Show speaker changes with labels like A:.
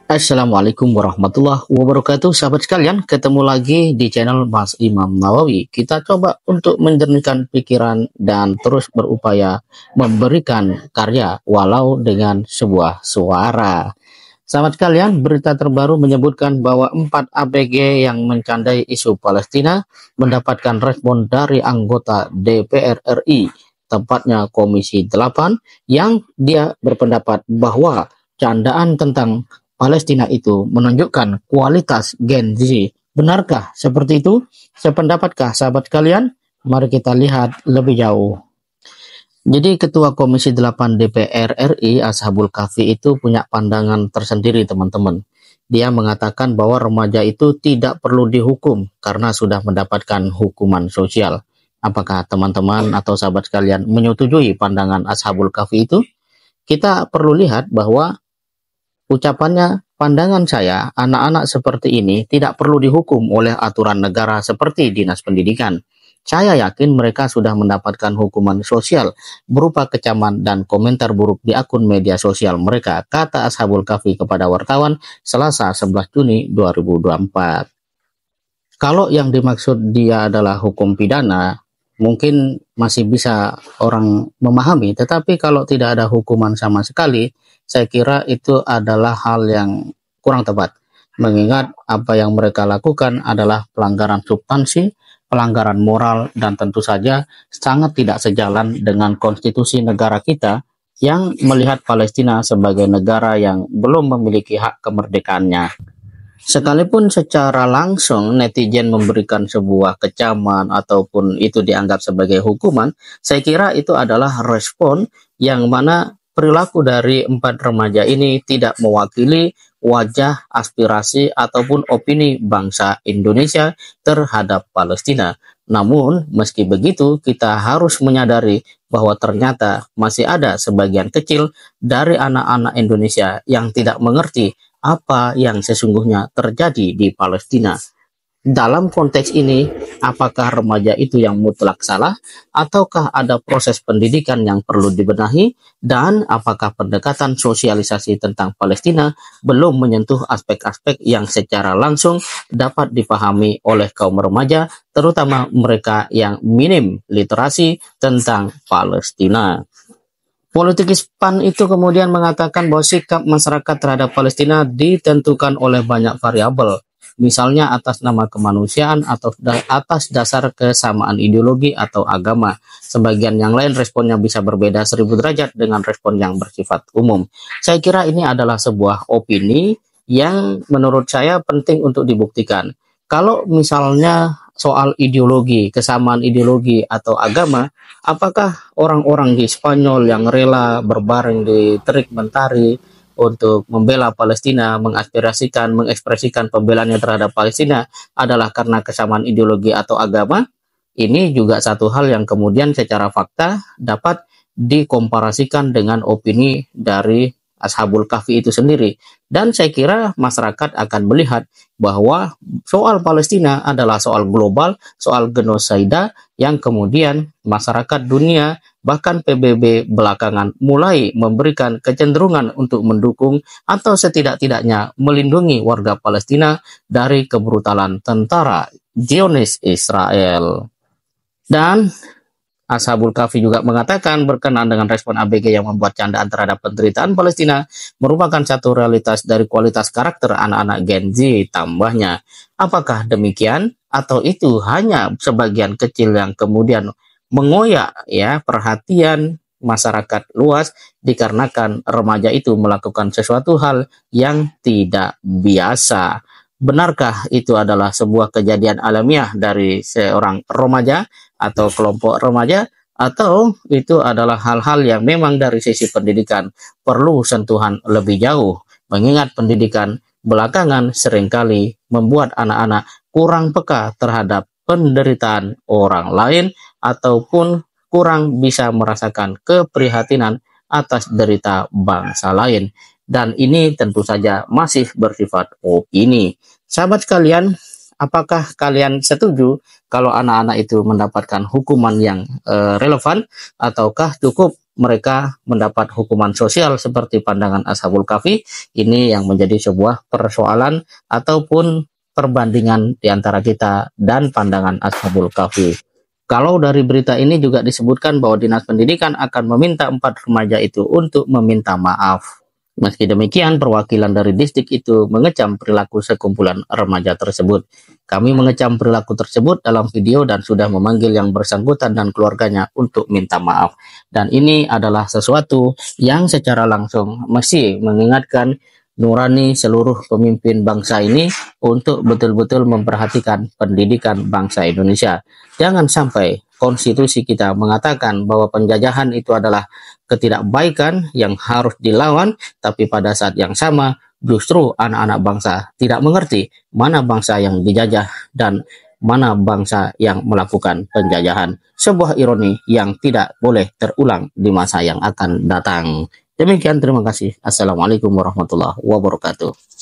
A: Assalamualaikum warahmatullahi wabarakatuh, sahabat sekalian. Ketemu lagi di channel Mas Imam Nawawi. Kita coba untuk menjernihkan pikiran dan terus berupaya memberikan karya walau dengan sebuah suara. Sahabat sekalian, berita terbaru menyebutkan bahwa 4 ABG yang mencandai isu Palestina mendapatkan respon dari anggota DPR RI, tepatnya Komisi 8, yang dia berpendapat bahwa candaan tentang Palestina itu menunjukkan kualitas Gen Z. Benarkah seperti itu? Sependapatkah sahabat kalian? Mari kita lihat lebih jauh. Jadi Ketua Komisi 8 DPR RI Ashabul Kahfi itu punya pandangan tersendiri, teman-teman. Dia mengatakan bahwa remaja itu tidak perlu dihukum karena sudah mendapatkan hukuman sosial. Apakah teman-teman atau sahabat sekalian menyetujui pandangan Ashabul Kahfi itu? Kita perlu lihat bahwa ucapannya, pandangan saya, anak-anak seperti ini tidak perlu dihukum oleh aturan negara seperti Dinas Pendidikan. Saya yakin mereka sudah mendapatkan hukuman sosial berupa kecaman dan komentar buruk di akun media sosial mereka, kata Ashabul Kahfi kepada wartawan Selasa 11 Juni 2024. Kalau yang dimaksud dia adalah hukum pidana, mungkin masih bisa orang memahami, tetapi kalau tidak ada hukuman sama sekali, saya kira itu adalah hal yang kurang tepat. Mengingat apa yang mereka lakukan adalah pelanggaran substansi, pelanggaran moral, dan tentu saja sangat tidak sejalan dengan konstitusi negara kita yang melihat Palestina sebagai negara yang belum memiliki hak kemerdekaannya. Sekalipun secara langsung netizen memberikan sebuah kecaman ataupun itu dianggap sebagai hukuman, saya kira itu adalah respon yang mana perilaku dari 4 remaja ini tidak mewakili wajah, aspirasi, ataupun opini bangsa Indonesia terhadap Palestina. Namun, meski begitu, kita harus menyadari bahwa ternyata masih ada sebagian kecil dari anak-anak Indonesia yang tidak mengerti apa yang sesungguhnya terjadi di Palestina. Dalam konteks ini, apakah remaja itu yang mutlak salah, ataukah ada proses pendidikan yang perlu dibenahi, dan apakah pendekatan sosialisasi tentang Palestina belum menyentuh aspek-aspek yang secara langsung dapat dipahami oleh kaum remaja, terutama mereka yang minim literasi tentang Palestina. Politikus PAN itu kemudian mengatakan bahwa sikap masyarakat terhadap Palestina ditentukan oleh banyak variabel, misalnya atas nama kemanusiaan atau atas dasar kesamaan ideologi atau agama. Sebagian yang lain responnya bisa berbeda 1000 derajat dengan respon yang bersifat umum. Saya kira ini adalah sebuah opini yang menurut saya penting untuk dibuktikan. Kalau misalnya soal ideologi, kesamaan ideologi atau agama, apakah orang-orang di Spanyol yang rela berbaring di terik mentari untuk membela Palestina, mengekspresikan pembelaannya terhadap Palestina adalah karena kesamaan ideologi atau agama? Ini juga satu hal yang kemudian secara fakta dapat dikomparasikan dengan opini dari Ashabul Kahfi itu sendiri. Dan saya kira masyarakat akan melihat bahwa soal Palestina adalah soal global, soal genosida yang kemudian masyarakat dunia bahkan PBB belakangan mulai memberikan kecenderungan untuk mendukung atau setidak-tidaknya melindungi warga Palestina dari kebrutalan tentara Zionis Israel. Dan Ashabul Kahfi juga mengatakan berkenaan dengan respon ABG yang membuat candaan terhadap penderitaan Palestina merupakan satu realitas dari kualitas karakter anak-anak Gen Z. Tambahnya, apakah demikian atau itu hanya sebagian kecil yang kemudian mengoyak ya perhatian masyarakat luas dikarenakan remaja itu melakukan sesuatu hal yang tidak biasa. Benarkah itu adalah sebuah kejadian alamiah dari seorang remaja atau kelompok remaja, atau itu adalah hal-hal yang memang dari sisi pendidikan perlu sentuhan lebih jauh, mengingat pendidikan belakangan seringkali membuat anak-anak kurang peka terhadap penderitaan orang lain ataupun kurang bisa merasakan keprihatinan atas derita bangsa lain. Dan ini tentu saja masih bersifat opini. Sahabat sekalian, apakah kalian setuju kalau anak-anak itu mendapatkan hukuman yang relevan, ataukah cukup mereka mendapat hukuman sosial seperti pandangan Ashabul Kahfi. Ini yang menjadi sebuah persoalan ataupun perbandingan di antara kita dan pandangan Ashabul Kahfi. Kalau dari berita ini juga disebutkan bahwa Dinas Pendidikan akan meminta 4 remaja itu untuk meminta maaf. Meski demikian, perwakilan dari distrik itu mengecam perilaku sekumpulan remaja tersebut. Kami mengecam perilaku tersebut dalam video dan sudah memanggil yang bersangkutan dan keluarganya untuk minta maaf. Dan ini adalah sesuatu yang secara langsung mesti mengingatkan nurani seluruh pemimpin bangsa ini untuk betul-betul memperhatikan pendidikan bangsa Indonesia. Jangan sampai konstitusi kita mengatakan bahwa penjajahan itu adalah ketidakbaikan yang harus dilawan, tapi pada saat yang sama justru anak-anak bangsa tidak mengerti mana bangsa yang dijajah dan mana bangsa yang melakukan penjajahan. Sebuah ironi yang tidak boleh terulang di masa yang akan datang. Demikian, terima kasih. Assalamualaikum warahmatullahi wabarakatuh.